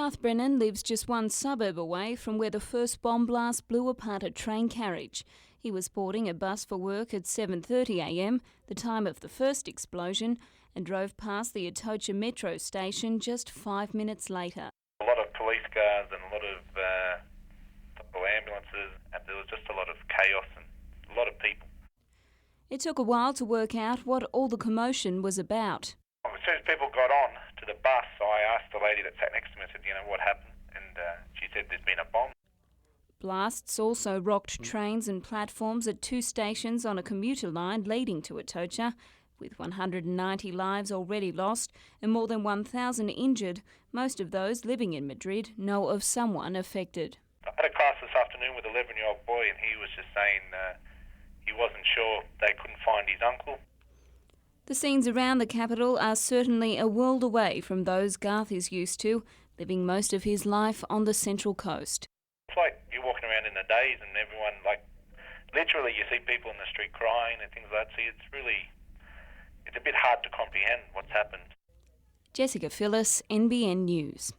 Garth Brennan lives just one suburb away from where the first bomb blast blew apart a train carriage. He was boarding a bus for work at 7:30am, the time of the first explosion, and drove past the Atocha metro station just 5 minutes later. A lot of police cars and a lot of ambulances, and there was just a lot of chaos and a lot of people. It took a while to work out what all the commotion was about. As soon as people got on to the bus, I asked the lady that sat next to me, I said, what happened? And she said there'd been a bomb. Blasts also rocked trains and platforms at 2 stations on a commuter line leading to Atocha. With 190 lives already lost and more than 1,000 injured, most of those living in Madrid know of someone affected. I had a class this afternoon with an 11-year-old boy, and he was just saying he wasn't sure they couldn't find his uncle. The scenes around the capital are certainly a world away from those Garth is used to, living most of his life on the Central Coast. It's like you're walking around in the days and everyone, literally you see people in the street crying and things like that. See, it's a bit hard to comprehend what's happened. Jessica Phyllis, NBN News.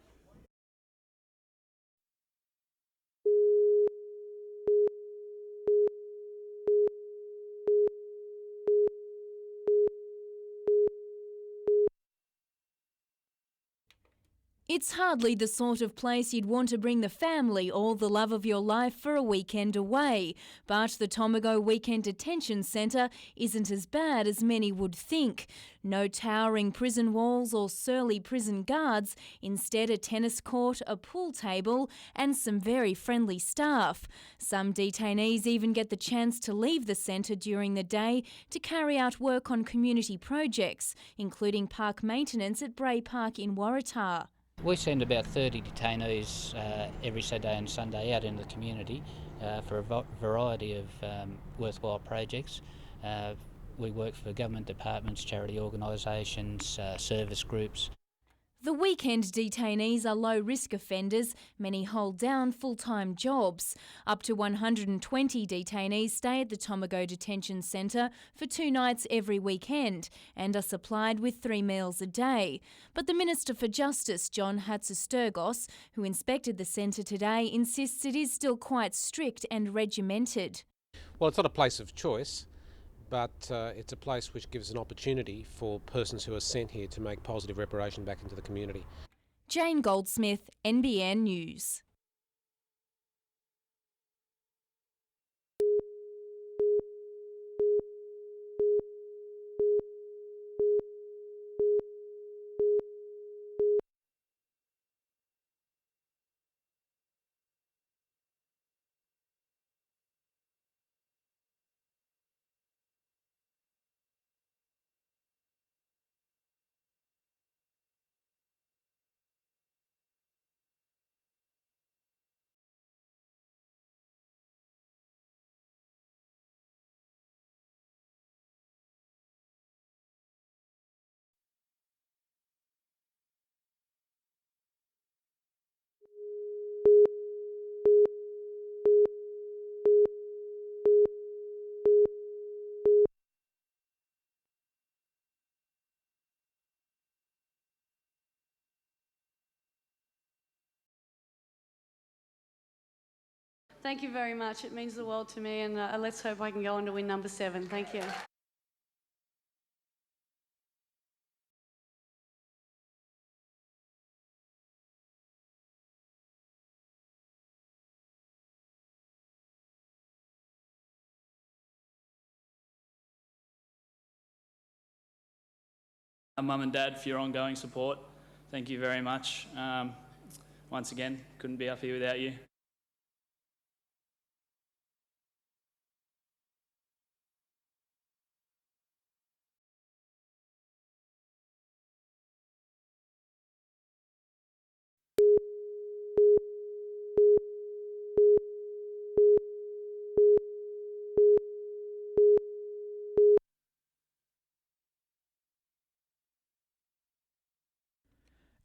It's hardly the sort of place you'd want to bring the family or the love of your life for a weekend away, but the Tomago Weekend Detention Centre isn't as bad as many would think. No towering prison walls or surly prison guards, instead a tennis court, a pool table and some very friendly staff. Some detainees even get the chance to leave the centre during the day to carry out work on community projects, including park maintenance at Bray Park in Waratah. We send about 30 detainees every Saturday and Sunday out into the community for a variety of worthwhile projects. We work for government departments, charity organisations, service groups. The weekend detainees are low-risk offenders. Many hold down full-time jobs. Up to 120 detainees stay at the Tomago Detention Centre for 2 nights every weekend and are supplied with 3 meals a day. But the Minister for Justice, John Hatzistergos, who inspected the centre today, insists it is still quite strict and regimented. Well, it's not a place of choice, but it's a place which gives an opportunity for persons who are sent here to make positive reparation back into the community. Jane Goldsmith, NBN News. Thank you very much. It means the world to me, and let's hope I can go on to win number 7. Thank you. Mum and Dad, for your ongoing support. Thank you very much. Once again, couldn't be up here without you.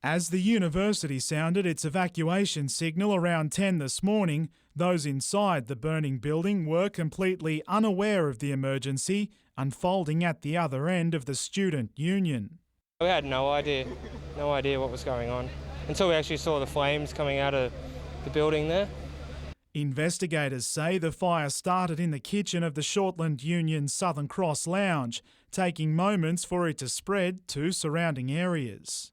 As the university sounded its evacuation signal around 10 this morning, those inside the burning building were completely unaware of the emergency unfolding at the other end of the student union. We had no idea what was going on. until we actually saw the flames coming out of the building there. Investigators say the fire started in the kitchen of the Shortland Union's Southern Cross Lounge, taking moments for it to spread to surrounding areas.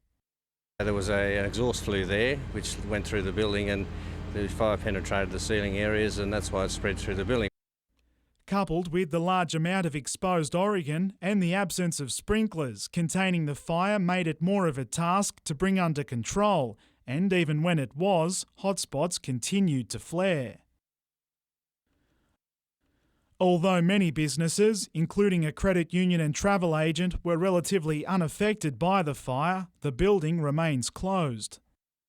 There was an exhaust flue there which went through the building, and the fire penetrated the ceiling areas, and that's why it spread through the building. Coupled with the large amount of exposed Oregon and the absence of sprinklers containing the fire made it more of a task to bring under control, and even when it was, hotspots continued to flare. Although many businesses, including a credit union and travel agent, were relatively unaffected by the fire, the building remains closed.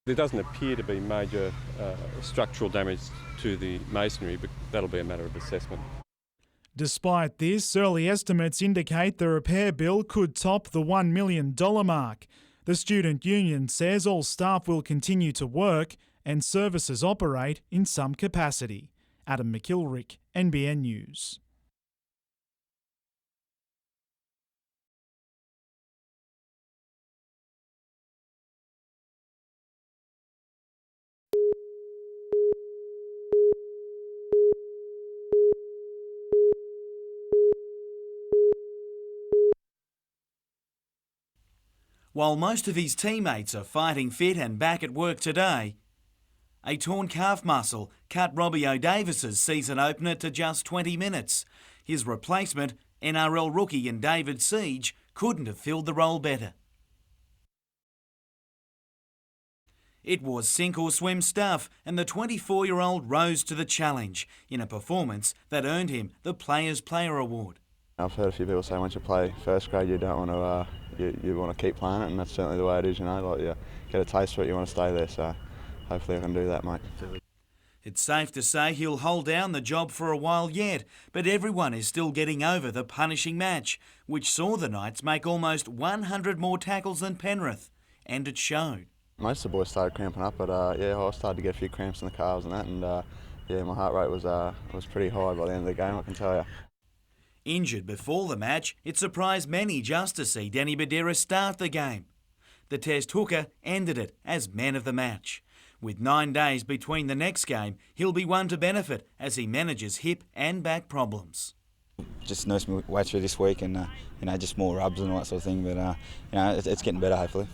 There doesn't appear to be major structural damage to the masonry, but that'll be a matter of assessment. Despite this, early estimates indicate the repair bill could top the $1 million mark. The student union says all staff will continue to work and services operate in some capacity. Adam McIlrick, NBN News. While most of his teammates are fighting fit and back at work today, a torn calf muscle cut Robbie O'Davis's season opener to just 20 minutes. His replacement, NRL rookie and David Siege, couldn't have filled the role better. It was sink or swim stuff, and the 24-year-old rose to the challenge in a performance that earned him the Players' Player Award. I've heard a few people say once you play first grade you don't want to, you want to keep playing it, and that's certainly the way it is, you know, like you get a taste for it, you want to stay there, so hopefully I can do that, mate. It's safe to say he'll hold down the job for a while yet, but everyone is still getting over the punishing match, which saw the Knights make almost 100 more tackles than Penrith, and it showed. Most of the boys started cramping up, but yeah, I started to get a few cramps in the calves and that, and yeah, my heart rate was pretty high by the end of the game, I can tell you. Injured before the match, it surprised many just to see Danny Badera start the game. The Test hooker ended it as man of the match. With 9 days between the next game, he'll be one to benefit as he manages hip and back problems. Just nursed my way through this week, and just more rubs and all that sort of thing. But it's getting better, hopefully.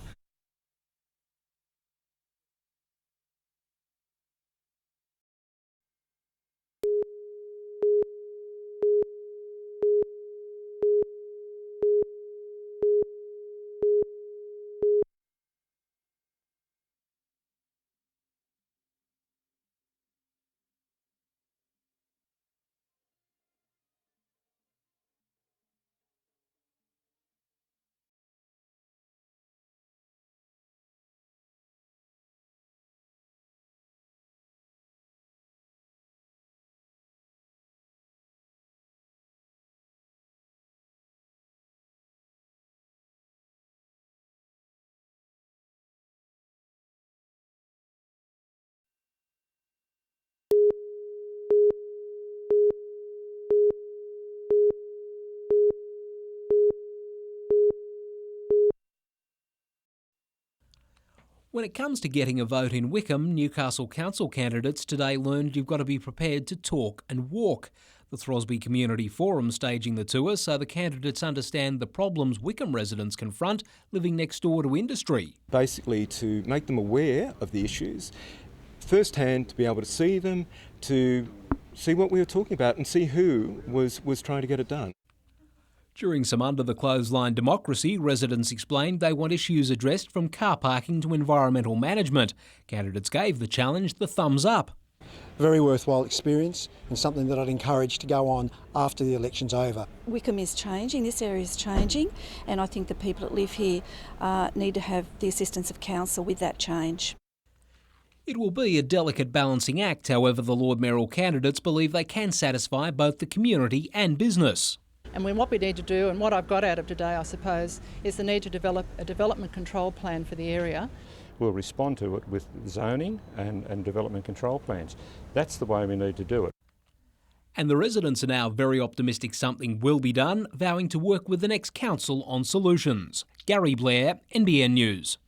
When it comes to getting a vote in Wickham, Newcastle Council candidates today learned you've got to be prepared to talk and walk. The Throsby Community Forum staging the tour so the candidates understand the problems Wickham residents confront living next door to industry. Basically to make them aware of the issues, firsthand to be able to see them, to see what we were talking about and see who was trying to get it done. During some under-the-clothesline democracy, residents explained they want issues addressed from car parking to environmental management. Candidates gave the challenge the thumbs up. Very worthwhile experience and something that I'd encourage to go on after the election's over. Wickham is changing, this area is changing, and I think the people that live here need to have the assistance of council with that change. It will be a delicate balancing act, however the Lord Mayoral candidates believe they can satisfy both the community and business. And what we need to do, and what I've got out of today, I suppose, is the need to develop a development control plan for the area. We'll respond to it with zoning and development control plans. That's the way we need to do it. And the residents are now very optimistic something will be done, vowing to work with the next council on solutions. Gary Blair, NBN News.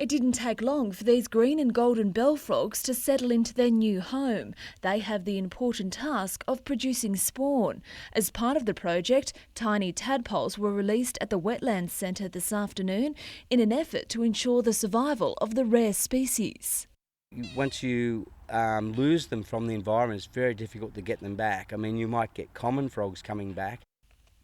It didn't take long for these green and golden bell frogs to settle into their new home. They have the important task of producing spawn. As part of the project, tiny tadpoles were released at the Wetlands Centre this afternoon in an effort to ensure the survival of the rare species. Once you lose them from the environment, it's very difficult to get them back. I mean, you might get common frogs coming back.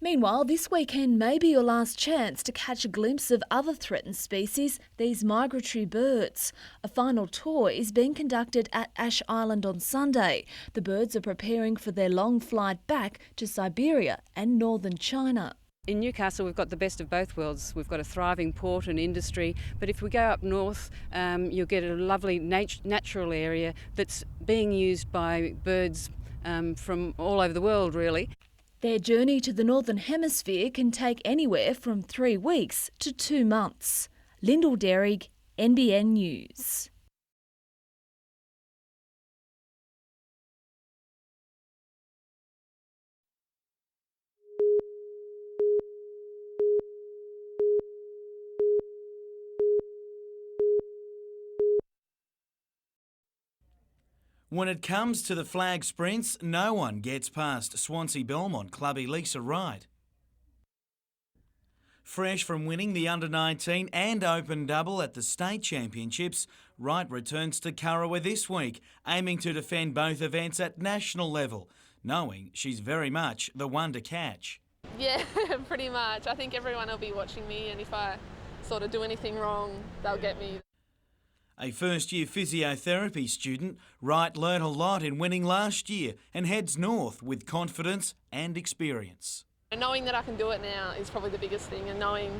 Meanwhile, this weekend may be your last chance to catch a glimpse of other threatened species, these migratory birds. A final tour is being conducted at Ash Island on Sunday. The birds are preparing for their long flight back to Siberia and northern China. In Newcastle, we've got the best of both worlds. We've got a thriving port and industry, but if we go up north, you'll get a lovely natural area that's being used by birds from all over the world, really. Their journey to the Northern Hemisphere can take anywhere from 3 weeks to 2 months. Lyndall Derrig, NBN News. When it comes to the flag sprints, no one gets past Swansea Belmont clubby Lisa Wright. Fresh from winning the Under-19 and Open Double at the State Championships, Wright returns to Kurrawa this week, aiming to defend both events at national level, knowing she's very much the one to catch. Yeah, pretty much. I think everyone will be watching me, and if I sort of do anything wrong, they'll get me. A first-year physiotherapy student, Wright learnt a lot in winning last year and heads north with confidence and experience. Knowing that I can do it now is probably the biggest thing, and knowing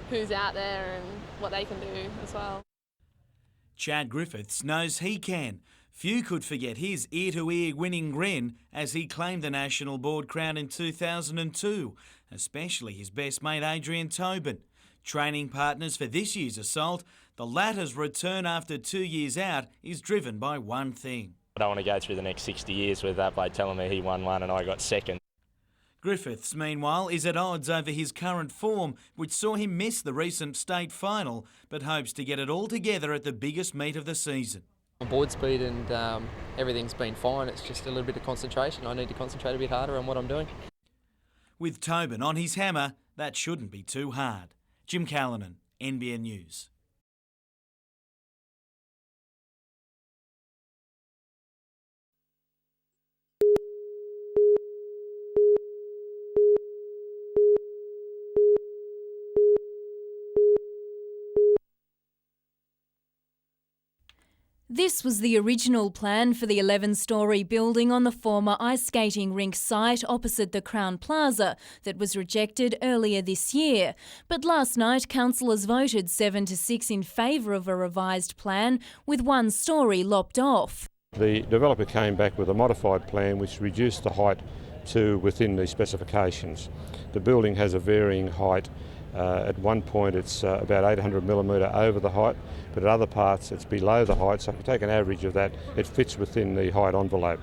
who's out there and what they can do as well. Chad Griffiths knows he can. Few could forget his ear-to-ear winning grin as he claimed the national board crown in 2002, especially his best mate Adrian Tobin. Training partners for this year's assault, the latter's return after 2 years out is driven by one thing. I don't want to go through the next 60 years with that bloke telling me he won one and I got second. Griffiths, meanwhile, is at odds over his current form, which saw him miss the recent state final, but hopes to get it all together at the biggest meet of the season. Board speed and everything's been fine. It's just a little bit of concentration. I need to concentrate a bit harder on what I'm doing. With Tobin on his hammer, that shouldn't be too hard. Jim Callanan, NBN News. This was the original plan for the 11-storey building on the former ice skating rink site opposite the Crown Plaza that was rejected earlier this year. But last night, councillors voted 7-6 in favour of a revised plan, with one storey lopped off. The developer came back with a modified plan which reduced the height to within the specifications. The building has a varying height. At one point it's about 800mm over the height, but at other parts it's below the height, so if you take an average of that, it fits within the height envelope.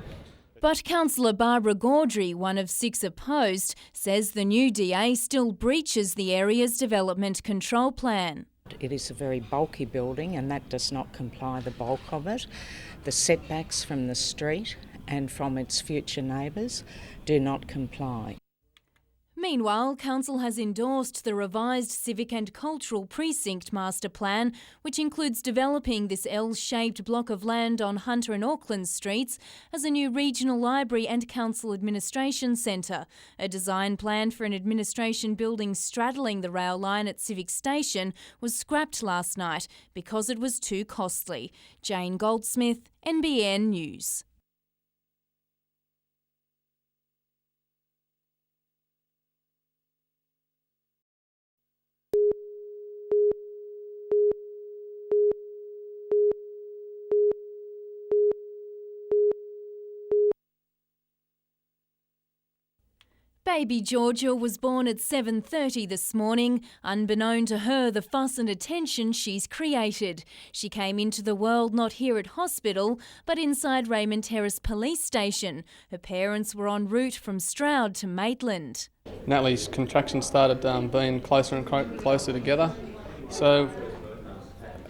But Councillor Barbara Gaudry, one of 6 opposed, says the new DA still breaches the area's development control plan. It is a very bulky building and that does not comply, the bulk of it. The setbacks from the street and from its future neighbours do not comply. Meanwhile, Council has endorsed the revised Civic and Cultural Precinct Master Plan, which includes developing this L-shaped block of land on Hunter and Auckland streets as a new regional library and council administration centre. A design plan for an administration building straddling the rail line at Civic Station was scrapped last night because it was too costly. Jane Goldsmith, NBN News. Baby Georgia was born at 7:30 this morning. Unbeknown to her, the fuss and attention she's created. She came into the world not here at hospital, but inside Raymond Terrace Police Station. Her parents were en route from Stroud to Maitland. Natalie's contractions started being closer and closer together. So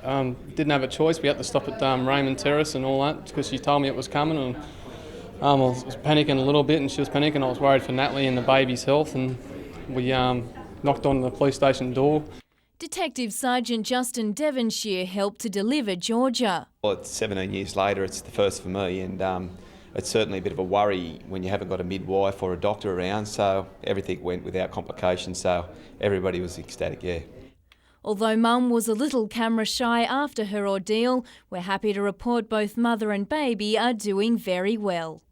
Didn't have a choice. We had to stop at Raymond Terrace and all that because she told me it was coming, and I was panicking a little bit, and she was panicking. I was worried for Natalie and the baby's health, and we knocked on the police station door. Detective Sergeant Justin Devonshire helped to deliver Georgia. Well, it's 17 years later, it's the first for me, and it's certainly a bit of a worry when you haven't got a midwife or a doctor around, so everything went without complications, so everybody was ecstatic, yeah. Although Mum was a little camera shy after her ordeal, we're happy to report both mother and baby are doing very well.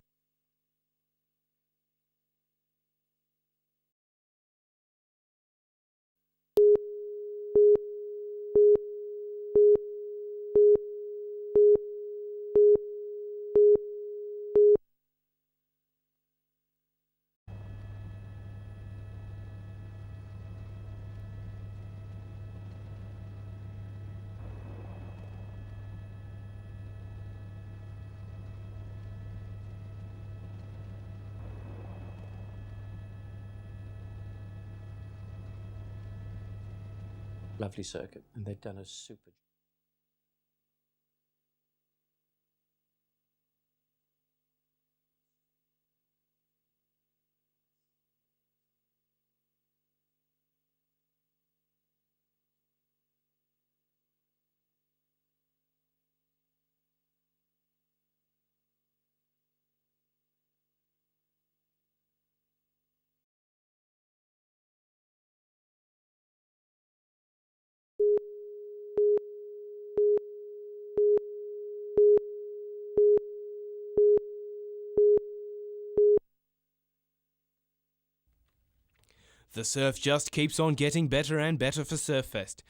Lovely circuit, and they've done a super. The surf just keeps on getting better and better for Surffest.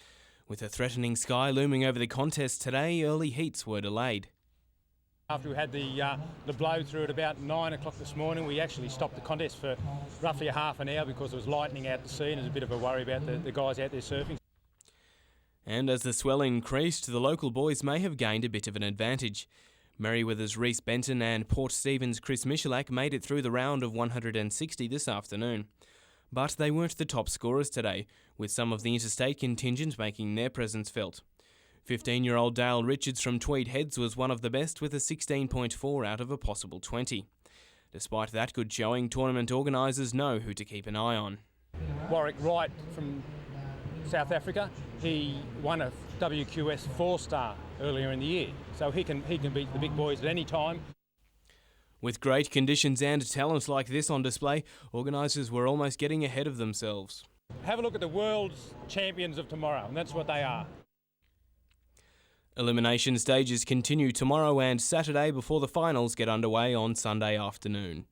With a threatening sky looming over the contest today, early heats were delayed. After we had the blow through at about 9 o'clock this morning, we actually stopped the contest for roughly a half an hour because there was lightning out to sea and there's a bit of a worry about the guys out there surfing. And as the swell increased, the local boys may have gained a bit of an advantage. Merryweather's Rhys Benton and Port Stephens' Chris Michalak made it through the round of 160 this afternoon. But they weren't the top scorers today, with some of the interstate contingent making their presence felt. 15-year-old Dale Richards from Tweed Heads was one of the best with a 16.4 out of a possible 20. Despite that good showing, tournament organisers know who to keep an eye on. Warwick Wright from South Africa, he won a WQS 4-star earlier in the year, so he can beat the big boys at any time. With great conditions and talent like this on display, organisers were almost getting ahead of themselves. Have a look at the world's champions of tomorrow, and that's what they are. Elimination stages continue tomorrow and Saturday before the finals get underway on Sunday afternoon.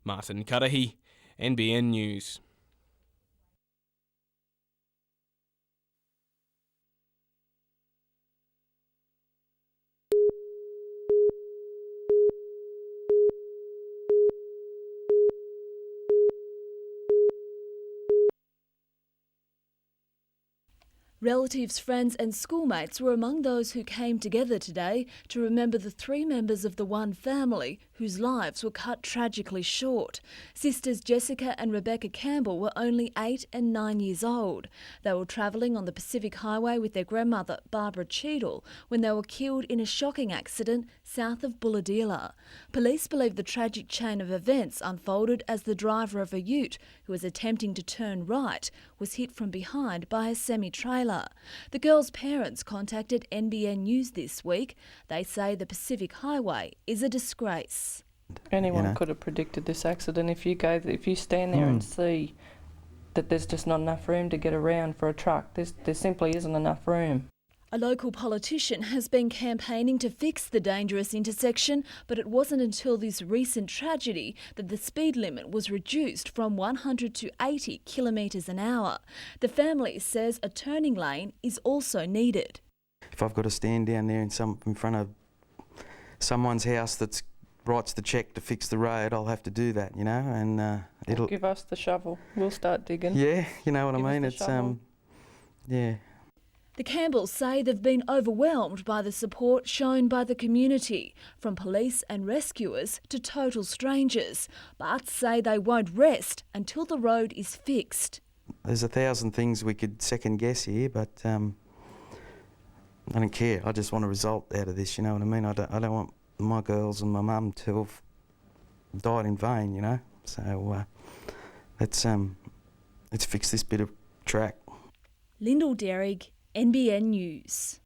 Martin Cudahy, NBN News. Relatives, friends and schoolmates were among those who came together today to remember the 3 members of the one family whose lives were cut tragically short. Sisters Jessica and Rebecca Campbell were only 8 and 9 years old. They were travelling on the Pacific Highway with their grandmother, Barbara Cheadle, when they were killed in a shocking accident south of Bulahdelah. Police believe the tragic chain of events unfolded as the driver of a ute, who was attempting to turn right, was hit from behind by a semi-trailer. The girls' parents contacted NBN News this week. They say the Pacific Highway is a disgrace. Anyone could have predicted this accident. If you stand there and see that there's just not enough room to get around for a truck, there simply isn't enough room. A local politician has been campaigning to fix the dangerous intersection, but it wasn't until this recent tragedy that the speed limit was reduced from 100 to 80 kilometres an hour. The family says a turning lane is also needed. If I've got to stand down there in front of someone's house that writes the cheque to fix the road, I'll have to do that, and it'll give us the shovel. We'll start digging. Yeah, you know what I mean. It's yeah. The Campbells say they've been overwhelmed by the support shown by the community, from police and rescuers to total strangers, but say they won't rest until the road is fixed. There's 1,000 things we could second guess here, but I don't care. I just want a result out of this, you know what I mean? I don't want my girls and my mum to have died in vain, you know? So let's fix this bit of track. Lyndall Derrig, NBN News.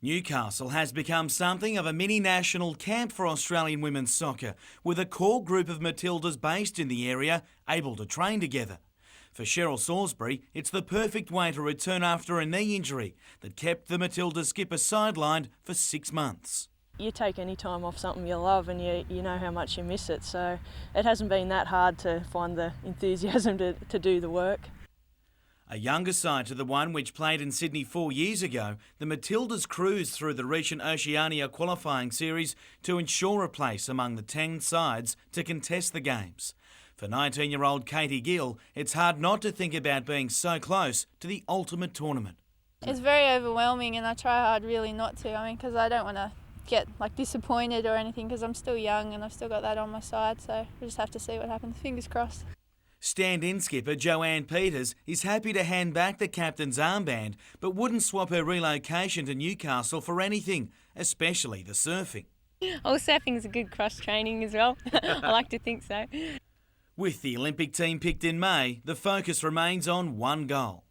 Newcastle has become something of a mini-national camp for Australian women's soccer, with a core group of Matildas based in the area able to train together. For Cheryl Salisbury, it's the perfect way to return after a knee injury that kept the Matildas skipper sidelined for 6 months. You take any time off something you love and you know how much you miss it, so it hasn't been that hard to find the enthusiasm to do the work. A younger side to the one which played in Sydney 4 years ago, the Matildas cruised through the recent Oceania qualifying series to ensure a place among the 10 sides to contest the games. For 19-year-old Katie Gill, it's hard not to think about being so close to the ultimate tournament. It's very overwhelming, and I try hard really not to. Because I don't want to get disappointed or anything, because I'm still young and I've still got that on my side, so we just have to see what happens. Fingers crossed. Stand-in skipper Joanne Peters is happy to hand back the captain's armband, but wouldn't swap her relocation to Newcastle for anything, especially the surfing. Oh, surfing's a good cross-training as well. I like to think so. With the Olympic team picked in May, the focus remains on one goal.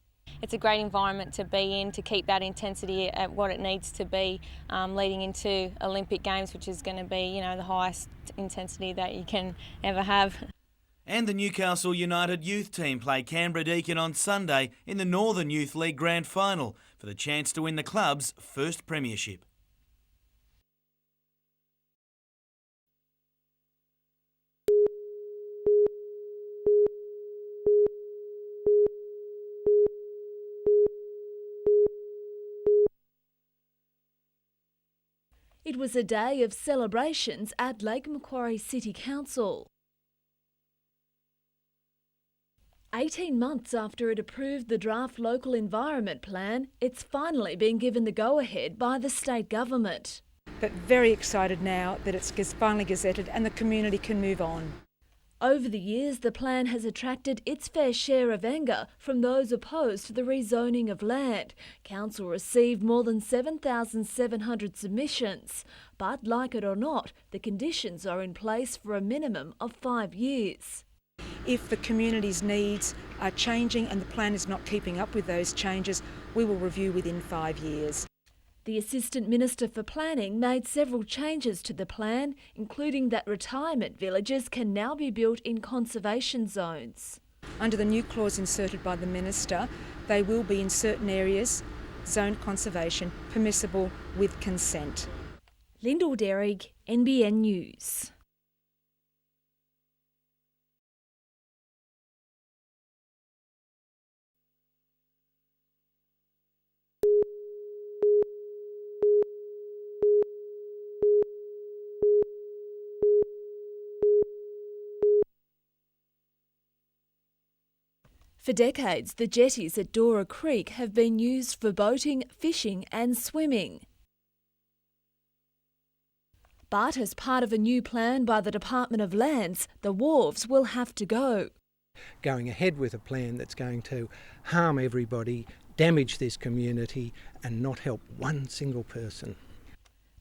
It's a great environment to be in, to keep that intensity at what it needs to be leading into Olympic Games, which is going to be, the highest intensity that you can ever have. And the Newcastle United youth team play Canberra Deakin on Sunday in the Northern Youth League Grand Final for the chance to win the club's first premiership. It was a day of celebrations at Lake Macquarie City Council. 18 months after it approved the draft local environment plan, it's finally been given the go-ahead by the state government. But very excited now that it's finally gazetted and the community can move on. Over the years, the plan has attracted its fair share of anger from those opposed to the rezoning of land. Council received more than 7,700 submissions. But like it or not, the conditions are in place for a minimum of 5 years. If the community's needs are changing and the plan is not keeping up with those changes, we will review within 5 years. The Assistant Minister for Planning made several changes to the plan, including that retirement villages can now be built in conservation zones. Under the new clause inserted by the Minister, they will be in certain areas, zoned conservation, permissible with consent. Lyndall Derrig, NBN News. For decades, the jetties at Dora Creek have been used for boating, fishing and swimming. But as part of a new plan by the Department of Lands, the wharves will have to go. Going ahead with a plan that's going to harm everybody, damage this community and not help one single person.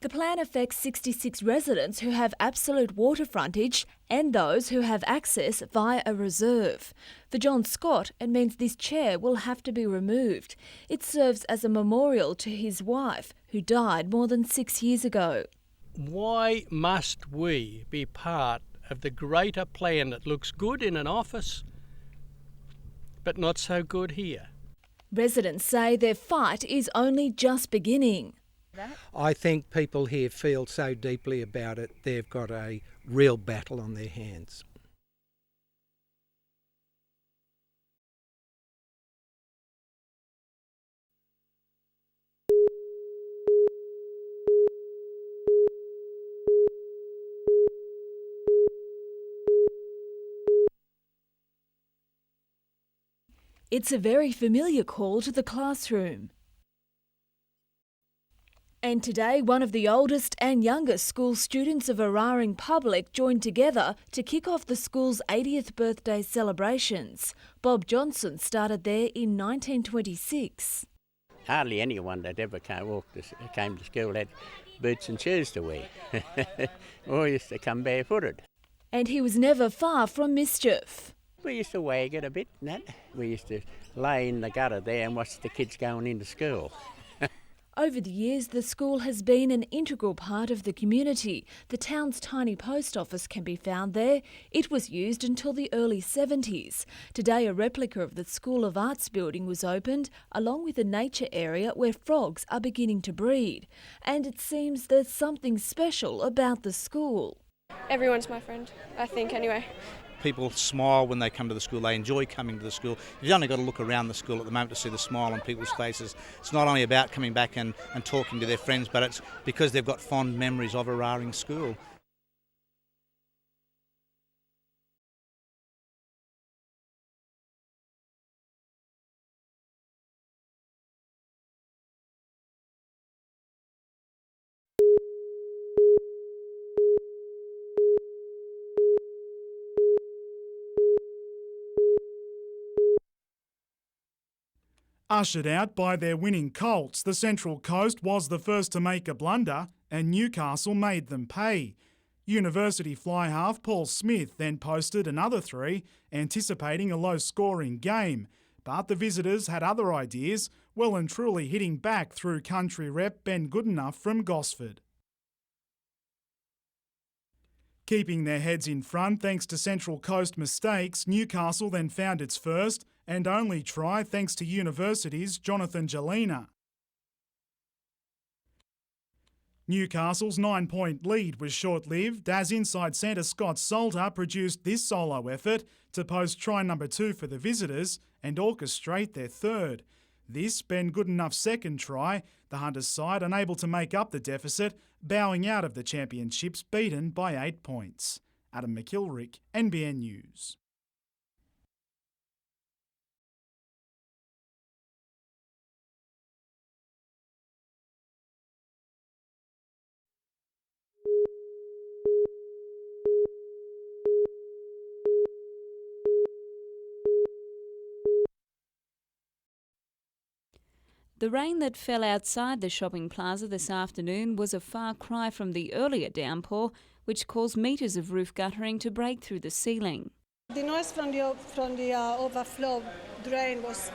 The plan affects 66 residents who have absolute water frontage and those who have access via a reserve. For John Scott, it means this chair will have to be removed. It serves as a memorial to his wife, who died more than 6 years ago. Why must we be part of the greater plan that looks good in an office, but not so good here? Residents say their fight is only just beginning. I think people here feel so deeply about it, they've got a real battle on their hands. It's a very familiar call to the classroom. And today, one of the oldest and youngest school students of Araring Public joined together to kick off the school's 80th birthday celebrations. Bob Johnson started there in 1926. Hardly anyone that ever came to school had boots and shoes to wear. We all used to come barefooted. And he was never far from mischief. We used to wag it a bit and that. We used to lay in the gutter there and watch the kids going into school. Over the years, the school has been an integral part of the community. The town's tiny post office can be found there. It was used until the early 70s. Today, a replica of the School of Arts building was opened, along with a nature area where frogs are beginning to breed. And it seems there's something special about the school. Everyone's my friend, I think, anyway. People smile when they come to the school. They enjoy coming to the school. You've only got to look around the school at the moment to see the smile on people's faces. It's not only about coming back and talking to their friends, but it's because they've got fond memories of Araring School. Ushered out by their winning Colts, the Central Coast was the first to make a blunder and Newcastle made them pay. University fly half Paul Smith then posted another 3, anticipating a low-scoring game. But the visitors had other ideas, well and truly hitting back through country rep Ben Goodenough from Gosford. Keeping their heads in front thanks to Central Coast mistakes, Newcastle then found its first and only try thanks to University's Jonathan Jelena. Newcastle's 9-point lead was short-lived as inside centre Scott Salter produced this solo effort to post try number 2 for the visitors and orchestrate their third. This Ben Goodenough's second try, the Hunters side unable to make up the deficit, bowing out of the championships beaten by 8 points. Adam McKilrick, NBN News. The rain that fell outside the shopping plaza this afternoon was a far cry from the earlier downpour, which caused metres of roof guttering to break through the ceiling. The noise from the overflow drain was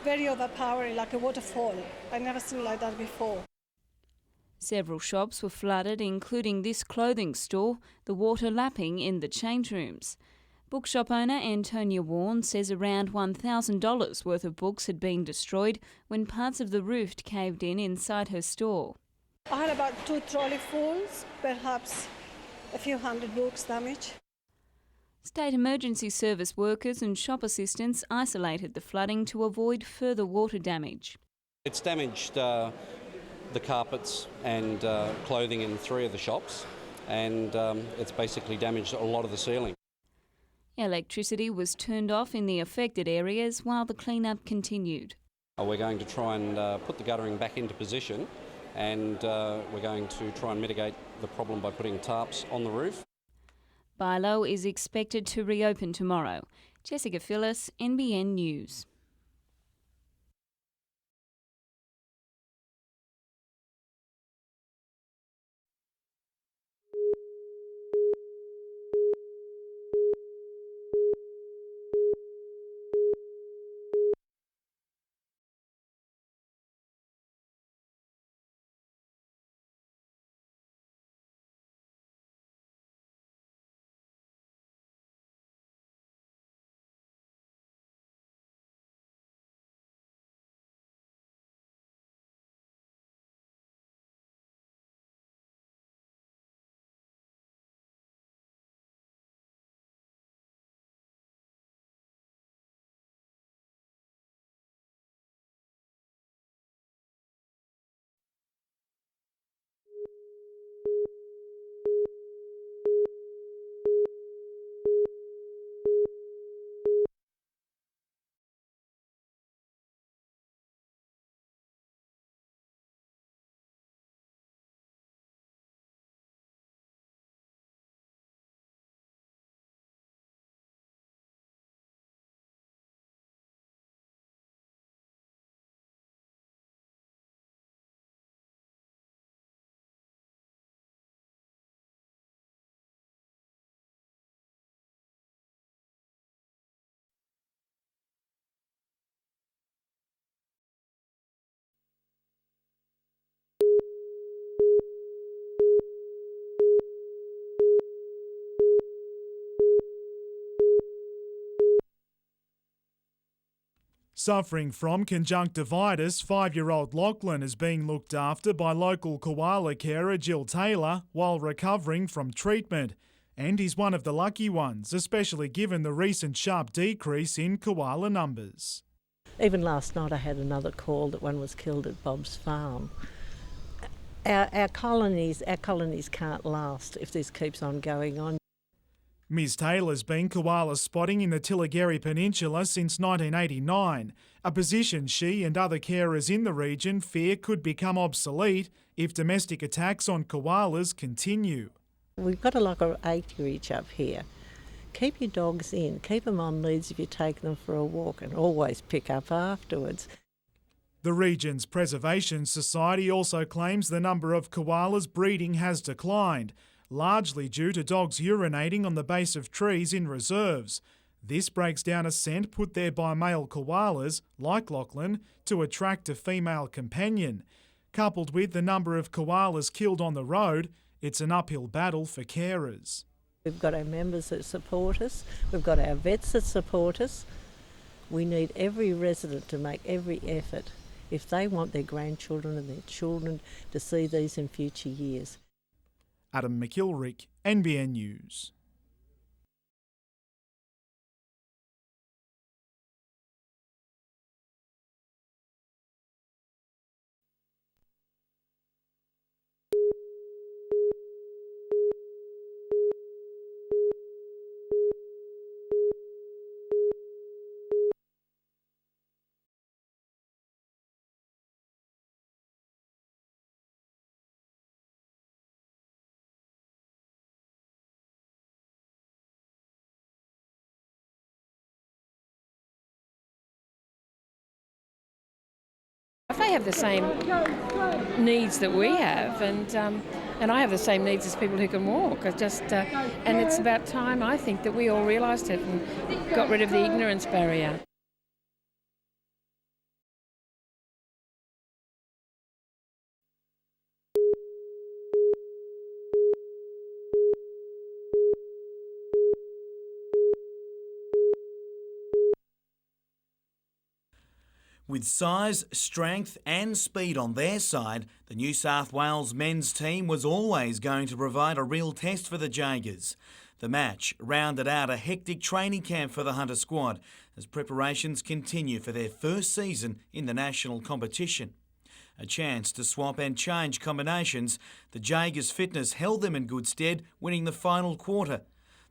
very overpowering, like a waterfall. I've never seen like that before. Several shops were flooded, including this clothing store, the water lapping in the change rooms. Bookshop owner Antonia Warren says around $1,000 worth of books had been destroyed when parts of the roof caved in inside her store. I had about 2 trolley fulls, perhaps a few hundred books damaged. State Emergency Service workers and shop assistants isolated the flooding to avoid further water damage. It's damaged the carpets and clothing in 3 of the shops, and it's basically damaged a lot of the ceiling. Electricity was turned off in the affected areas while the clean-up continued. We're going to try and put the guttering back into position, and we're going to try and mitigate the problem by putting tarps on the roof. Bilo is expected to reopen tomorrow. Jessica Phyllis, NBN News. Suffering from conjunctivitis, 5-year-old Lachlan is being looked after by local koala carer Jill Taylor while recovering from treatment. And he's one of the lucky ones, especially given the recent sharp decrease in koala numbers. Even last night I had another call that one was killed at Bob's farm. Our colonies can't last if this keeps on going on. Ms Taylor's been koala spotting in the Tillagary Peninsula since 1989, a position she and other carers in the region fear could become obsolete if domestic attacks on koalas continue. We've got a lot of acreage up here. Keep your dogs in, keep them on leads if you take them for a walk, and always pick up afterwards. The region's Preservation Society also claims the number of koalas breeding has declined, largely due to dogs urinating on the base of trees in reserves. This breaks down a scent put there by male koalas, like Lachlan, to attract a female companion. Coupled with the number of koalas killed on the road, it's an uphill battle for carers. We've got our members that support us, we've got our vets that support us. We need every resident to make every effort if they want their grandchildren and their children to see these in future years. Adam McIlrick, NBN News. They have the same needs that we have, and I have the same needs as people who can walk. And it's about time, I think, that we all realised it and got rid of the ignorance barrier. With size, strength and speed on their side, the New South Wales men's team was always going to provide a real test for the Jaegers. The match rounded out a hectic training camp for the Hunter squad as preparations continue for their first season in the national competition. A chance to swap and change combinations, the Jaegers' fitness held them in good stead, winning the final quarter.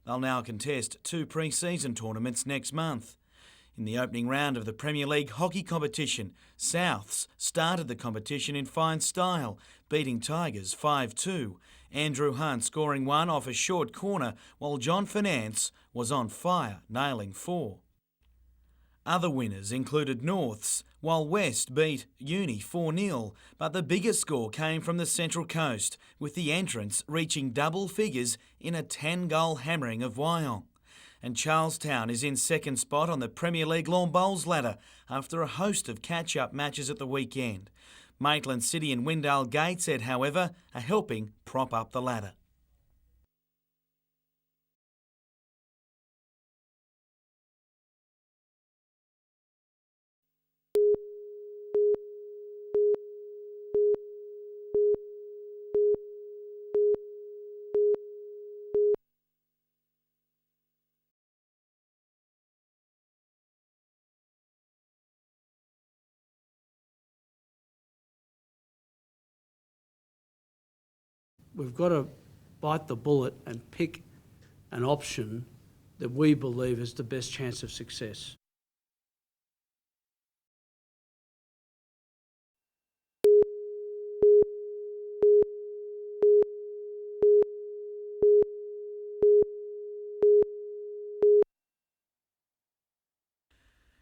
They'll now contest 2 pre-season tournaments next month. In the opening round of the Premier League hockey competition, Souths started the competition in fine style, beating Tigers 5-2. Andrew Hunt scoring 1 off a short corner, while John Finance was on fire, nailing 4. Other winners included Norths, while West beat Uni 4-0, but the biggest score came from the Central Coast, with the entrants reaching double figures in a 10-goal hammering of Wyong. And Charlestown is in second spot on the Premier League Lawn Bowls ladder after a host of catch-up matches at the weekend. Maitland City and Windale Gateshead, however, are helping prop up the ladder. We've got to bite the bullet and pick an option that we believe is the best chance of success.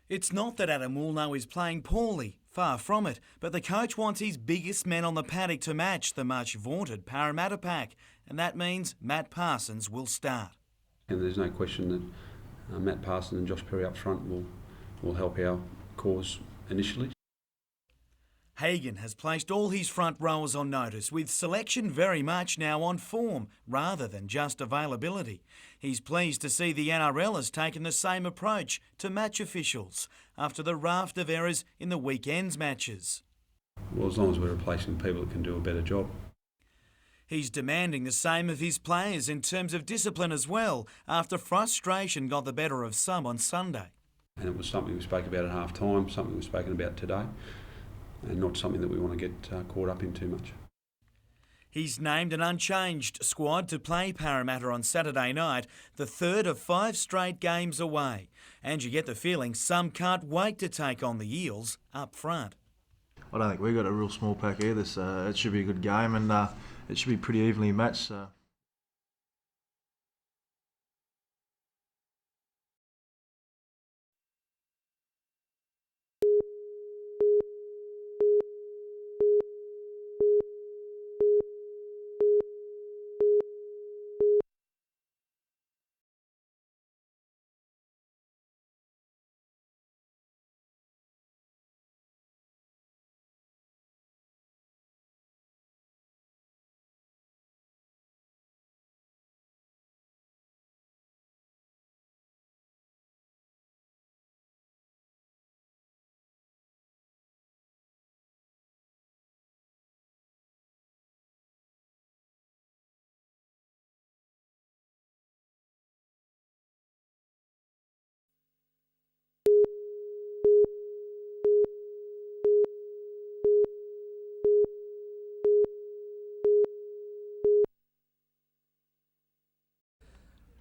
It's not that Adam Woolnough is playing poorly, far from it, but the coach wants his biggest men on the paddock to match the much vaunted Parramatta pack, and that means Matt Parsons will start. And there's no question that Matt Parsons and Josh Perry up front will help our cause initially. Hagan has placed all his front rowers on notice, with selection very much now on form rather than just availability. He's pleased to see the NRL has taken the same approach to match officials after the raft of errors in the weekend's matches. Well, as long as we're replacing people that can do a better job. He's demanding the same of his players in terms of discipline as well, after frustration got the better of some on Sunday. And it was something we spoke about at half time, something we've spoken about today, and not something that we want to get caught up in too much. He's named an unchanged squad to play Parramatta on Saturday night, the third of 5 straight games away. And you get the feeling some can't wait to take on the Eels up front. I don't think we've got a real small pack either, so it should be a good game, and it should be pretty evenly matched. So.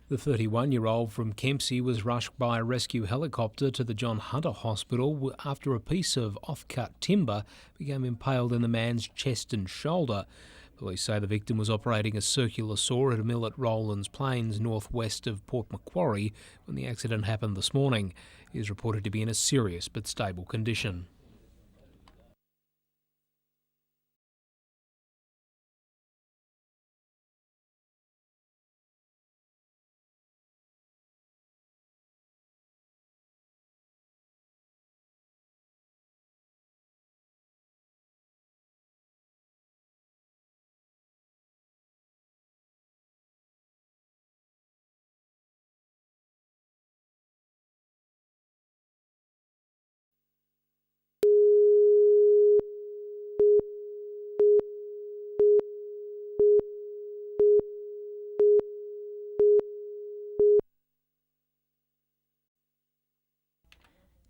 The 31-year-old from Kempsey was rushed by a rescue helicopter to the John Hunter Hospital after a piece of off-cut timber became impaled in the man's chest and shoulder. Police say the victim was operating a circular saw at a mill at Rowlands Plains, northwest of Port Macquarie, when the accident happened this morning. He is reported to be in a serious but stable condition.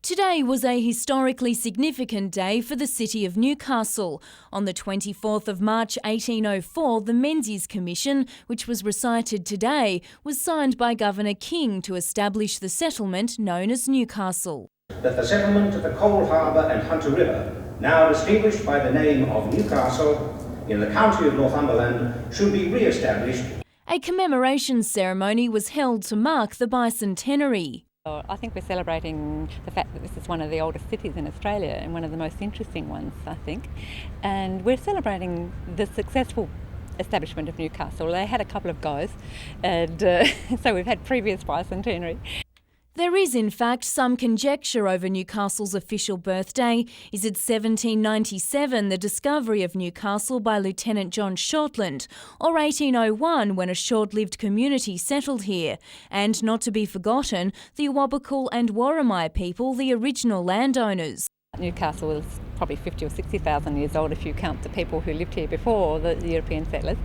Today was a historically significant day for the city of Newcastle. On the 24th of March 1804, the Menzies Commission, which was recited today, was signed by Governor King to establish the settlement known as Newcastle. That the settlement of the Coal Harbour and Hunter River, now distinguished by the name of Newcastle, in the county of Northumberland, should be re-established. A commemoration ceremony was held to mark the bicentenary. I think we're celebrating the fact that this is one of the oldest cities in Australia and one of the most interesting ones, I think. And we're celebrating the successful establishment of Newcastle. They had a couple of goes, and so we've had previous bicentenary. There is, in fact, some conjecture over Newcastle's official birthday. Is it 1797, the discovery of Newcastle by Lieutenant John Shortland, or 1801, when a short-lived community settled here? And not to be forgotten, the Awabakal and Warramai people, the original landowners. Newcastle is probably 50 or 60,000 years old if you count the people who lived here before the European settlers.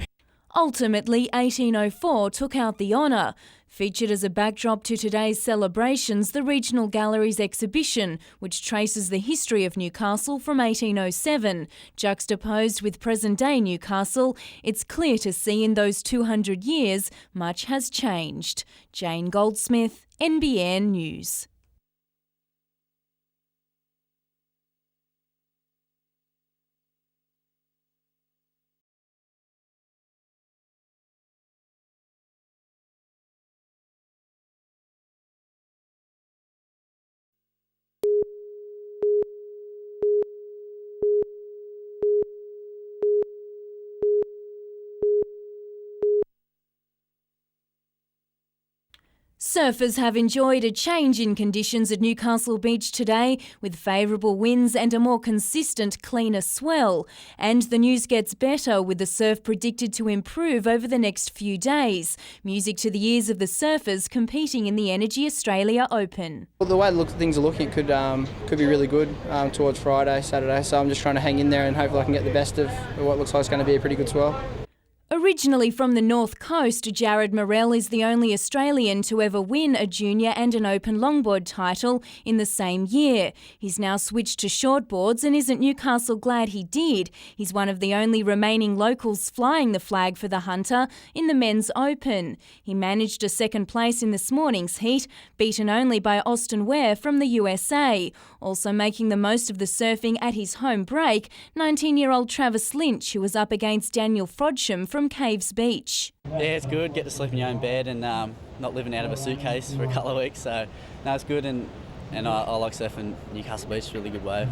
Ultimately, 1804 took out the honour. Featured as a backdrop to today's celebrations, the Regional Gallery's exhibition, which traces the history of Newcastle from 1807. Juxtaposed with present-day Newcastle, it's clear to see in those 200 years much has changed. Jane Goldsmith, NBN News. Surfers have enjoyed a change in conditions at Newcastle Beach today, with favourable winds and a more consistent, cleaner swell. And the news gets better, with the surf predicted to improve over the next few days. Music to the ears of the surfers competing in the Energy Australia Open. Well, the way things are looking, it could be really good towards Friday, Saturday. So I'm just trying to hang in there and hopefully I can get the best of what looks like it's going to be a pretty good swell. Originally from the North Coast, Jared Morrell is the only Australian to ever win a junior and an open longboard title in the same year. He's now switched to shortboards, and isn't Newcastle glad he did? He's one of the only remaining locals flying the flag for the Hunter in the men's open. He managed a second place in this morning's heat, beaten only by Austin Ware from the USA. Also making the most of the surfing at his home break, 19-year-old Travis Lynch, who was up against Daniel Frodsham from Caves Beach. Yeah, it's good. Get to sleep in your own bed and not living out of a suitcase for a couple of weeks. So, no, it's good, and I like surfing Newcastle Beach. It's a really good wave.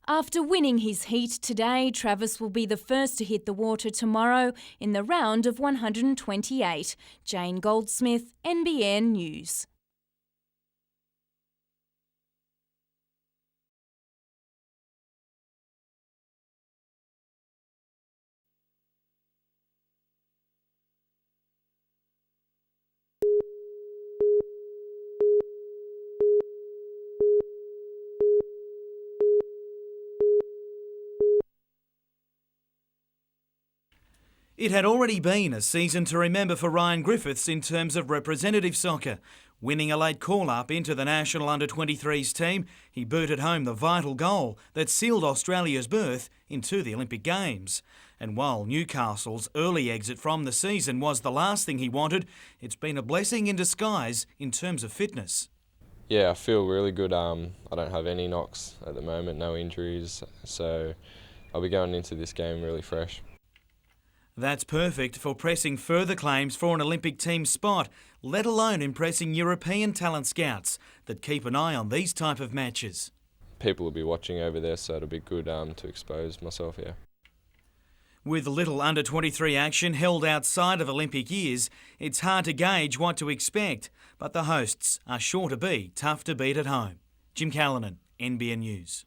After winning his heat today, Travis will be the first to hit the water tomorrow in the round of 128. Jane Goldsmith, NBN News. It had already been a season to remember for Ryan Griffiths in terms of representative soccer. Winning a late call-up into the national under-23s team, he booted home the vital goal that sealed Australia's berth into the Olympic Games. And while Newcastle's early exit from the season was the last thing he wanted, it's been a blessing in disguise in terms of fitness. Yeah, I feel really good. I don't have any knocks at the moment, no injuries, so I'll be going into this game really fresh. That's perfect for pressing further claims for an Olympic team spot, let alone impressing European talent scouts that keep an eye on these type of matches. People will be watching over there, so it'll be good to expose myself here. With little under-23 action held outside of Olympic years, it's hard to gauge what to expect, but the hosts are sure to be tough to beat at home. Jim Callanan, NBN News.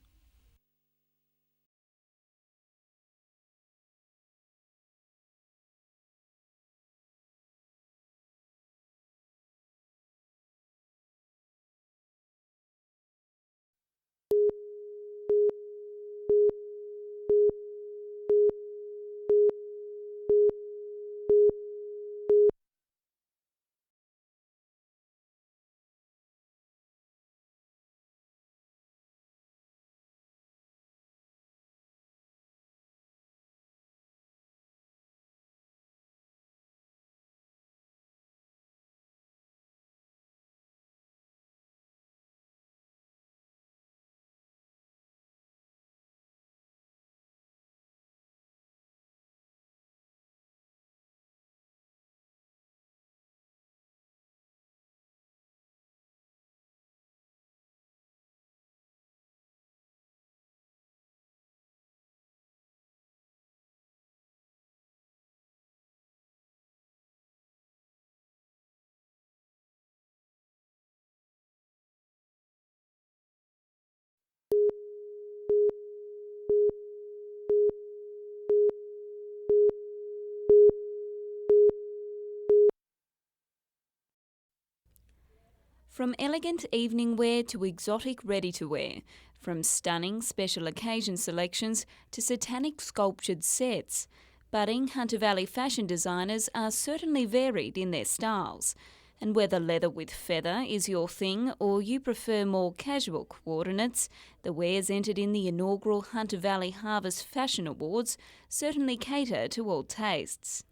From elegant evening wear to exotic ready-to-wear, from stunning special occasion selections to satanic sculptured sets, budding Hunter Valley fashion designers are certainly varied in their styles. And whether leather with feather is your thing or you prefer more casual coordinates, the wares entered in the inaugural Hunter Valley Harvest Fashion Awards certainly cater to all tastes.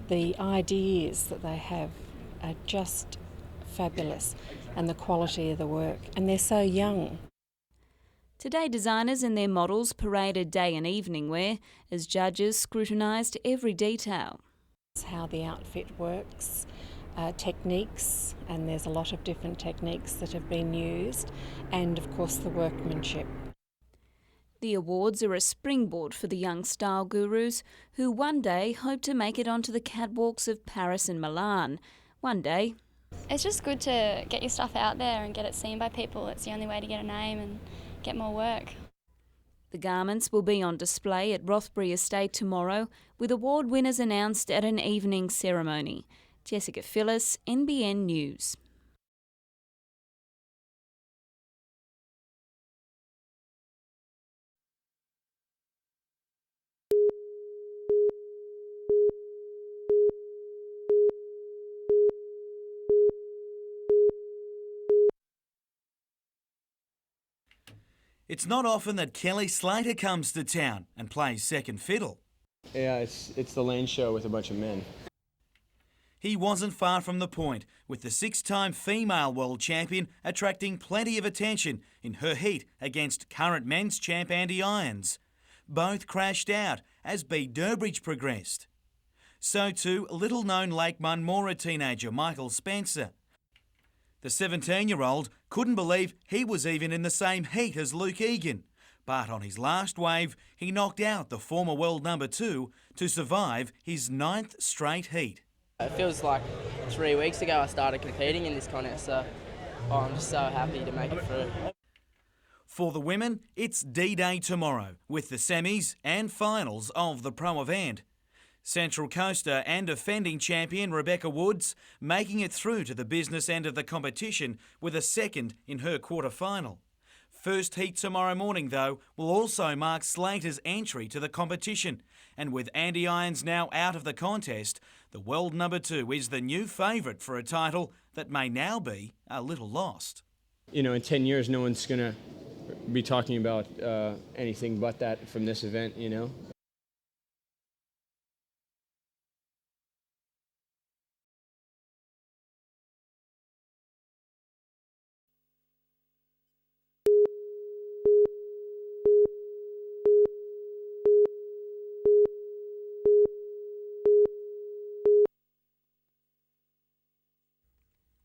The ideas that they have are just fabulous, and the quality of the work, and they're so young. Today designers and their models paraded day and evening wear as judges scrutinised every detail. It's how the outfit works, techniques, and there's a lot of different techniques that have been used, and of course the workmanship. The awards are a springboard for the young style gurus who one day hope to make it onto the catwalks of Paris and Milan. One day, It's just good to get your stuff out there and get it seen by people. It's the only way to get a name and get more work. The garments will be on display at Rothbury Estate tomorrow, with award winners announced at an evening ceremony. Jessica Phyllis, NBN News. It's not often that Kelly Slater comes to town and plays second fiddle. Yeah, it's the lane show with a bunch of men. He wasn't far from the point, with the 6-time female world champion attracting plenty of attention in her heat against current men's champ Andy Irons. Both crashed out as B. Durbridge progressed. So too, little-known Lake Munmora teenager Michael Spencer. The 17-year-old couldn't believe he was even in the same heat as Luke Egan, but on his last wave, he knocked out the former world number 2 to survive his 9th straight heat. It feels like 3 weeks ago I started competing in this contest, so I'm just so happy to make it through. For the women, it's D-Day tomorrow, with the semis and finals of the pro event. Central Coaster and defending champion Rebecca Woods making it through to the business end of the competition with a second in her quarter-final. First heat tomorrow morning, though, will also mark Slater's entry to the competition. And with Andy Irons now out of the contest, the world number 2 is the new favourite for a title that may now be a little lost. You know, in 10 years, no one's going to be talking about anything but that from this event, you know.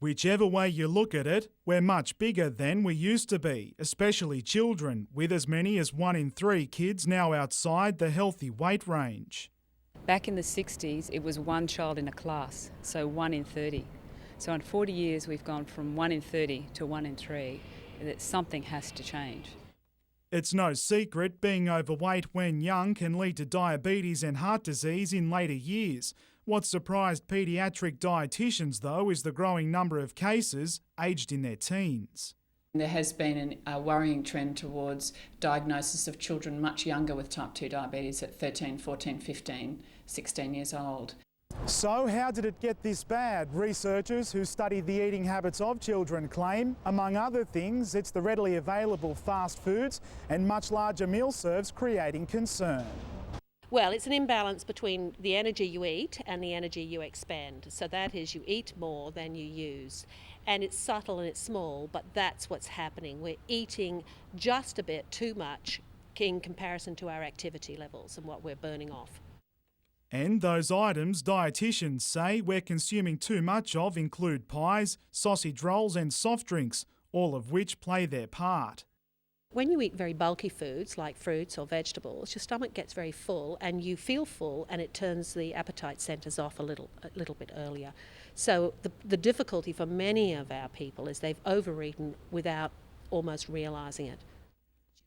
Whichever way you look at it, we're much bigger than we used to be, especially children, with as many as 1 in 3 kids now outside the healthy weight range. Back in the 60s, it was 1 child in a class, so 1 in 30. So in 40 years, we've gone from 1 in 30 to 1 in 3. That something has to change. It's no secret being overweight when young can lead to diabetes and heart disease in later years. What surprised paediatric dietitians, though, is the growing number of cases aged in their teens. There has been a worrying trend towards diagnosis of children much younger with type 2 diabetes at 13, 14, 15, 16 years old. So how did it get this bad? Researchers who study the eating habits of children claim, among other things, it's the readily available fast foods and much larger meal serves creating concern. Well, it's an imbalance between the energy you eat and the energy you expend. So that is, you eat more than you use. And it's subtle and it's small, but that's what's happening. We're eating just a bit too much in comparison to our activity levels and what we're burning off. And those items dietitians say we're consuming too much of include pies, sausage rolls and soft drinks, all of which play their part. When you eat very bulky foods like fruits or vegetables, your stomach gets very full and you feel full, and it turns the appetite centres off a little bit earlier. So the difficulty for many of our people is they've overeaten without almost realising it.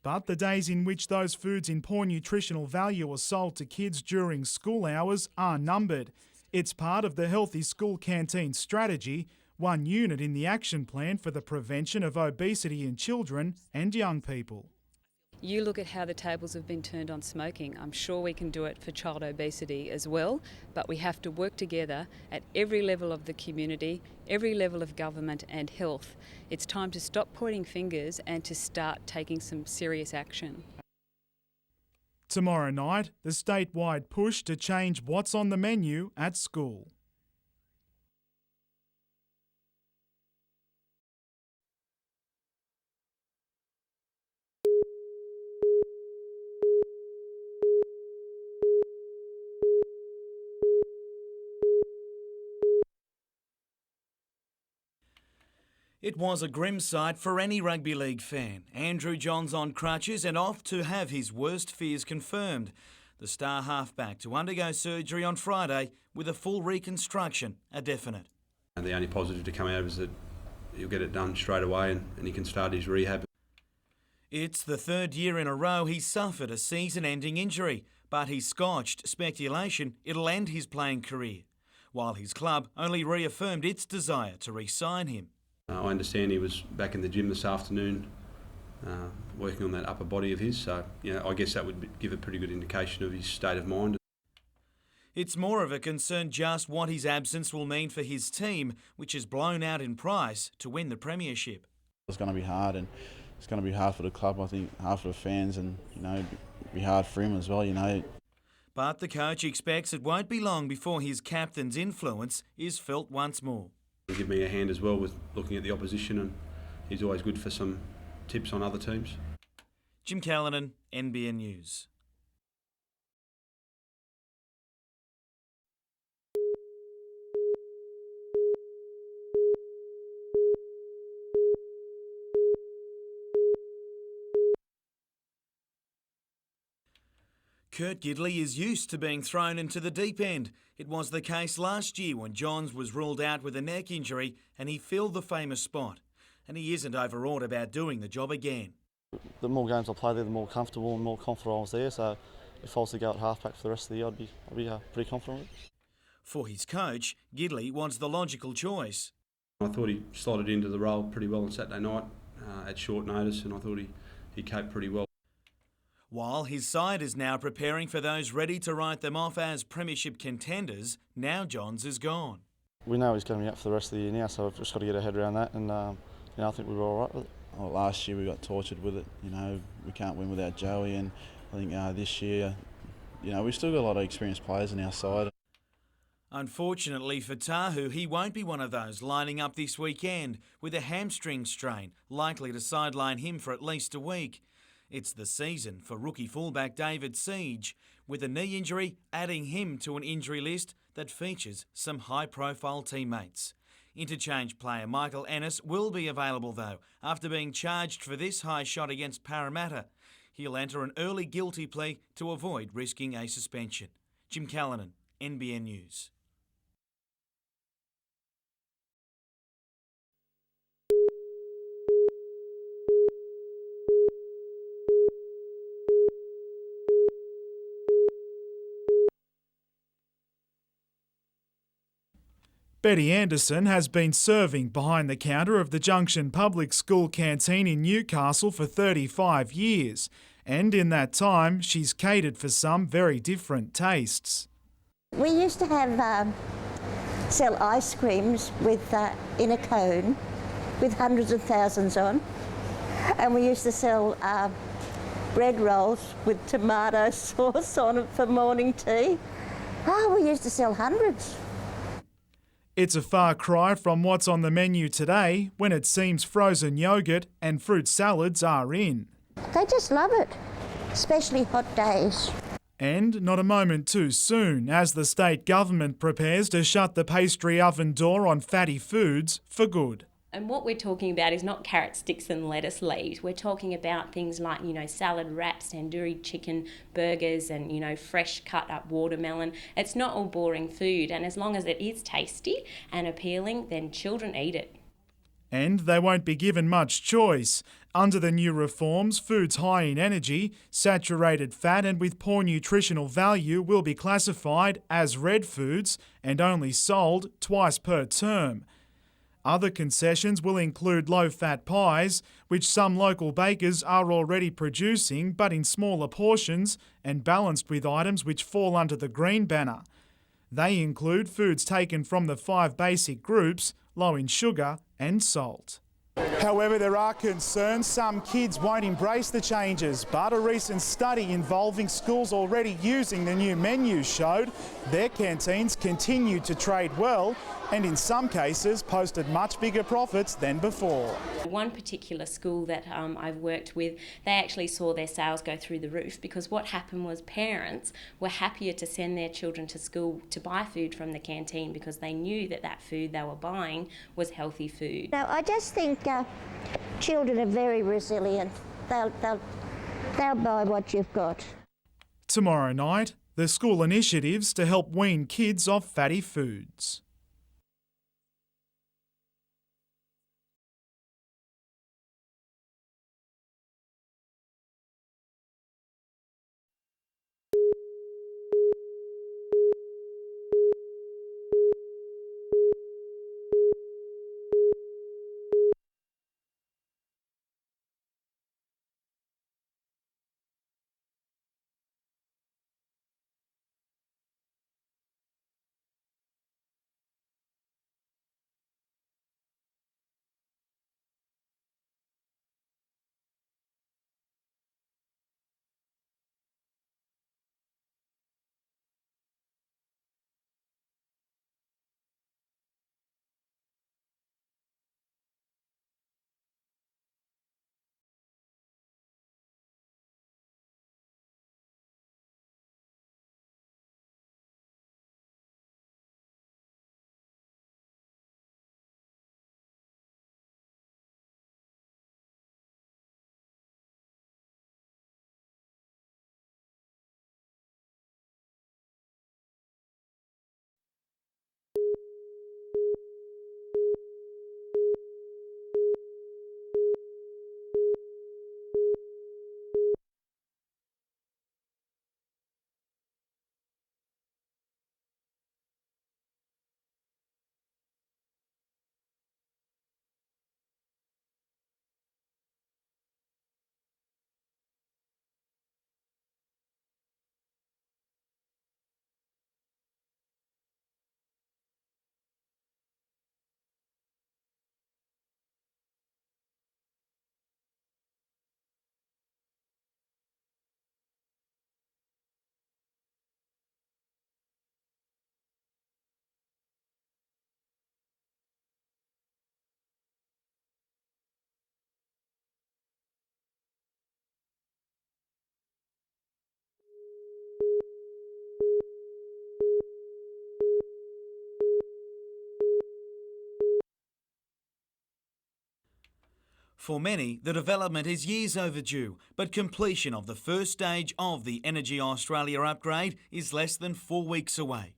But the days in which those foods in poor nutritional value are sold to kids during school hours are numbered. It's part of the Healthy School Canteen strategy, one unit in the action plan for the prevention of obesity in children and young people. You look at how the tables have been turned on smoking. I'm sure we can do it for child obesity as well, but we have to work together at every level of the community, every level of government and health. It's time to stop pointing fingers and to start taking some serious action. Tomorrow night, the statewide push to change what's on the menu at school. It was a grim sight for any rugby league fan. Andrew Johns on crutches and off to have his worst fears confirmed. The star halfback to undergo surgery on Friday with a full reconstruction a definite. And the only positive to come out is that he'll get it done straight away and he can start his rehab. It's the third year in a row he's suffered a season-ending injury, but he's scotched speculation it'll end his playing career, while his club only reaffirmed its desire to re-sign him. I understand he was back in the gym this afternoon working on that upper body of his, so I guess that would give a pretty good indication of his state of mind. It's more of a concern just what his absence will mean for his team, which has blown out in price to win the premiership. It's going to be hard, and it's going to be hard for the club, I think, hard for the fans, and it'll be hard for him as well, But the coach expects it won't be long before his captain's influence is felt once more. He'll give me a hand as well with looking at the opposition, and he's always good for some tips on other teams. Jim Callanan, NBN News. Kurt Gidley is used to being thrown into the deep end. It was the case last year when Johns was ruled out with a neck injury and he filled the famous spot. And he isn't overawed about doing the job again. The more games I play there, the more comfortable and more confident I was there. So if I was to go at halfback for the rest of the year, I'd be pretty confident with it. For his coach, Gidley wants the logical choice. I thought he slotted into the role pretty well on Saturday night at short notice, and I thought he coped pretty well. While his side is now preparing for those ready to write them off as premiership contenders, now Johns is gone. We know he's going to be out for the rest of the year now, so we've just got to get our head around that, and I think we were all right with it. Well, last year we got tortured with it, we can't win without Joey, and I think this year, we've still got a lot of experienced players in our side. Unfortunately for Tahu, he won't be one of those lining up this weekend with a hamstring strain, likely to sideline him for at least a week. It's the season for rookie fullback David Siege, with a knee injury adding him to an injury list that features some high-profile teammates. Interchange player Michael Ennis will be available though, after being charged for this high shot against Parramatta. He'll enter an early guilty plea to avoid risking a suspension. Jim Callanan, NBN News. Betty Anderson has been serving behind the counter of the Junction Public School canteen in Newcastle for 35 years, and in that time she's catered for some very different tastes. We used to have sell ice creams with in a cone with hundreds of thousands on, and we used to sell bread rolls with tomato sauce on it for morning tea. We used to sell hundreds. It's a far cry from what's on the menu today, when it seems frozen yoghurt and fruit salads are in. They just love it, especially hot days. And not a moment too soon, as the state government prepares to shut the pastry oven door on fatty foods for good. And what we're talking about is not carrot sticks and lettuce leaves. We're talking about things like, salad wraps, tandoori chicken, burgers, and, fresh cut up watermelon. It's not all boring food, and as long as it is tasty and appealing, then children eat it. And they won't be given much choice. Under the new reforms, foods high in energy, saturated fat and with poor nutritional value will be classified as red foods and only sold twice per term. Other concessions will include low-fat pies, which some local bakers are already producing but in smaller portions and balanced with items which fall under the green banner. They include foods taken from the 5 basic groups, low in sugar and salt. However, there are concerns some kids won't embrace the changes, but a recent study involving schools already using the new menus showed their canteens continued to trade well and in some cases posted much bigger profits than before. One particular school that I've worked with, they actually saw their sales go through the roof because what happened was parents were happier to send their children to school to buy food from the canteen because they knew that that food they were buying was healthy food. Now, I just think children are very resilient. They'll buy what you've got. Tomorrow night, the school initiatives to help wean kids off fatty foods. For many, the development is years overdue, but completion of the first stage of the Energy Australia upgrade is less than 4 weeks away.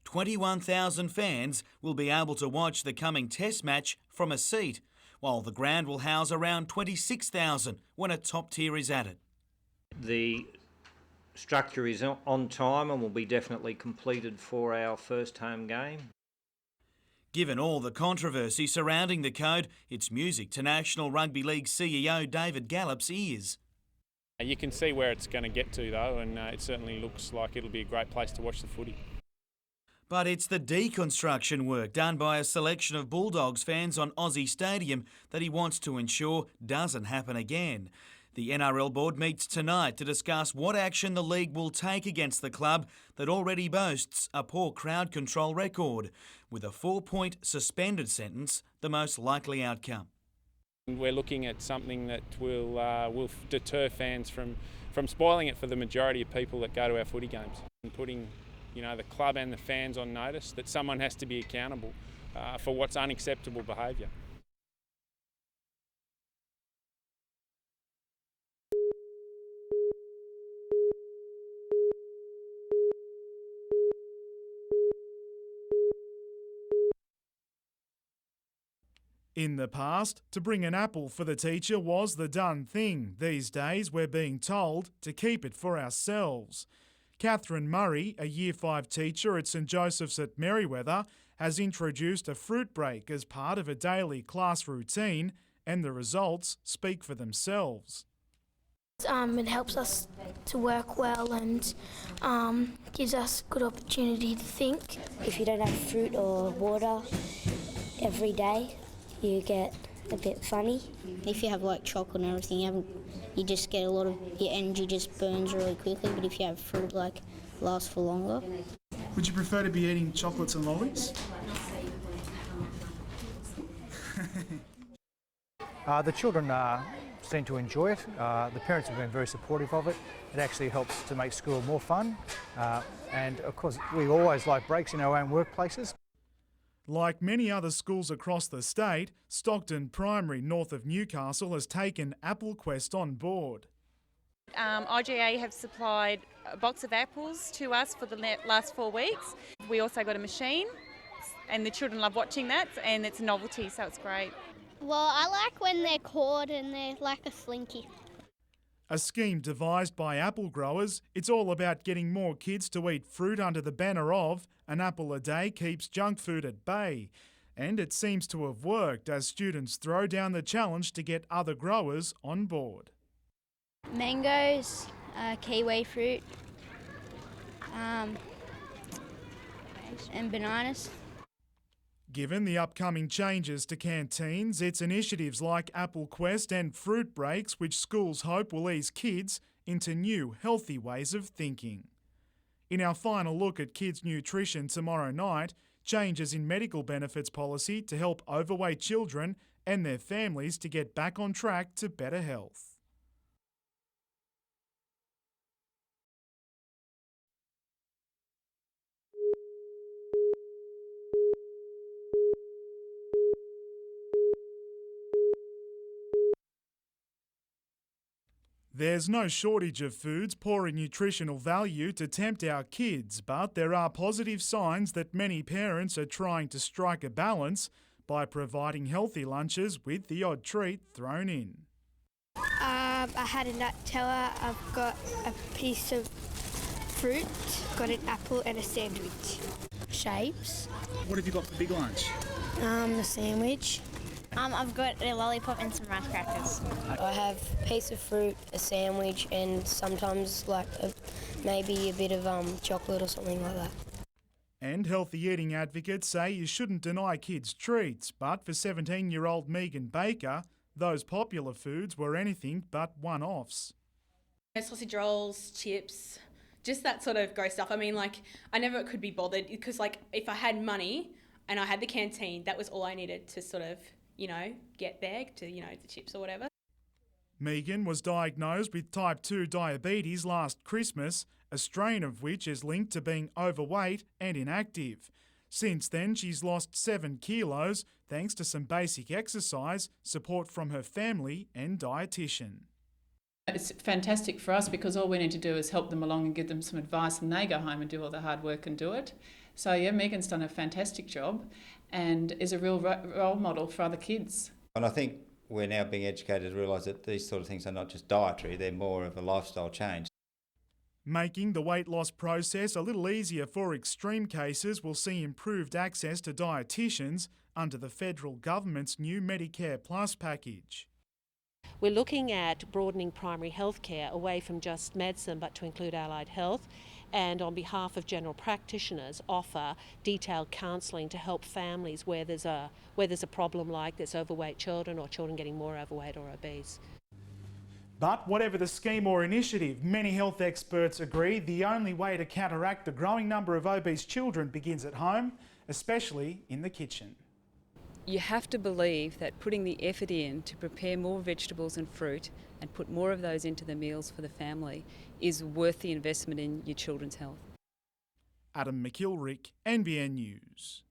21,000 fans will be able to watch the coming Test match from a seat, while the ground will house around 26,000 when a top tier is added. The structure is on time and will be definitely completed for our first home game. Given all the controversy surrounding the code, it's music to National Rugby League CEO David Gallop's ears. You can see where it's going to get to though, and it certainly looks like it'll be a great place to watch the footy. But it's the deconstruction work done by a selection of Bulldogs fans on Aussie Stadium that he wants to ensure doesn't happen again. The NRL board meets tonight to discuss what action the league will take against the club that already boasts a poor crowd control record, with a 4-point suspended sentence the most likely outcome. We're looking at something that will deter fans from spoiling it for the majority of people that go to our footy games, and putting the club and the fans on notice that someone has to be accountable for what's unacceptable behaviour. In the past, to bring an apple for the teacher was the done thing. These days, we're being told to keep it for ourselves. Catherine Murray, a Year 5 teacher at St Joseph's at Merewether, has introduced a fruit break as part of a daily class routine, and the results speak for themselves. It helps us to work well and gives us good opportunity to think. If you don't have fruit or water every day, you get a bit funny. If you have like chocolate and everything, you just get a lot of, your energy just burns really quickly, but if you have fruit, lasts for longer. Would you prefer to be eating chocolates and lollies? The children seem to enjoy it. The parents have been very supportive of it. It actually helps to make school more fun. And of course, we always like breaks in our own workplaces. Like many other schools across the state, Stockton Primary north of Newcastle has taken Apple Quest on board. IGA have supplied a box of apples to us for the last 4 weeks. We also got a machine and the children love watching that, and it's a novelty, so it's great. Well, I like when they're caught and they're like a slinky. A scheme devised by apple growers, it's all about getting more kids to eat fruit under the banner of an apple a day keeps junk food at bay. And it seems to have worked as students throw down the challenge to get other growers on board. Mangoes, kiwi fruit, and bananas. Given the upcoming changes to canteens, it's initiatives like Apple Quest and fruit breaks which schools hope will ease kids into new, healthy ways of thinking. In our final look at kids' nutrition tomorrow night, changes in medical benefits policy to help overweight children and their families to get back on track to better health. There's no shortage of foods poor in nutritional value to tempt our kids, but there are positive signs that many parents are trying to strike a balance by providing healthy lunches with the odd treat thrown in. I had a Nutella, I've got a piece of fruit, got an apple and a sandwich. Shapes. What have you got for big lunch? A sandwich. I've got a lollipop and some rice crackers. I have a piece of fruit, a sandwich, and sometimes maybe a bit of chocolate or something like that. And healthy eating advocates say you shouldn't deny kids treats, but for 17-year-old Megan Baker, those popular foods were anything but one-offs. Sausage rolls, chips, just that sort of gross stuff. I mean, I never could be bothered because, if I had money and I had the canteen, that was all I needed to sort of, get there to, the chips or whatever. Megan was diagnosed with type 2 diabetes last Christmas, a strain of which is linked to being overweight and inactive. Since then, she's lost 7 kilos thanks to some basic exercise, support from her family and dietitian. It's fantastic for us because all we need to do is help them along and give them some advice, and they go home and do all the hard work and do it. So yeah, Megan's done a fantastic job and is a real role model for other kids. And I think we're now being educated to realise that these sort of things are not just dietary, they're more of a lifestyle change. Making the weight loss process a little easier for extreme cases will see improved access to dietitians under the federal government's new Medicare Plus package. We're looking at broadening primary health care away from just medicine but to include allied health, and on behalf of general practitioners offer detailed counselling to help families where there's a problem like there's overweight children or children getting more overweight or obese. But whatever the scheme or initiative, many health experts agree the only way to counteract the growing number of obese children begins at home, especially in the kitchen. You have to believe that putting the effort in to prepare more vegetables and fruit and put more of those into the meals for the family is worth the investment in your children's health. Adam McIlrick, NBN News.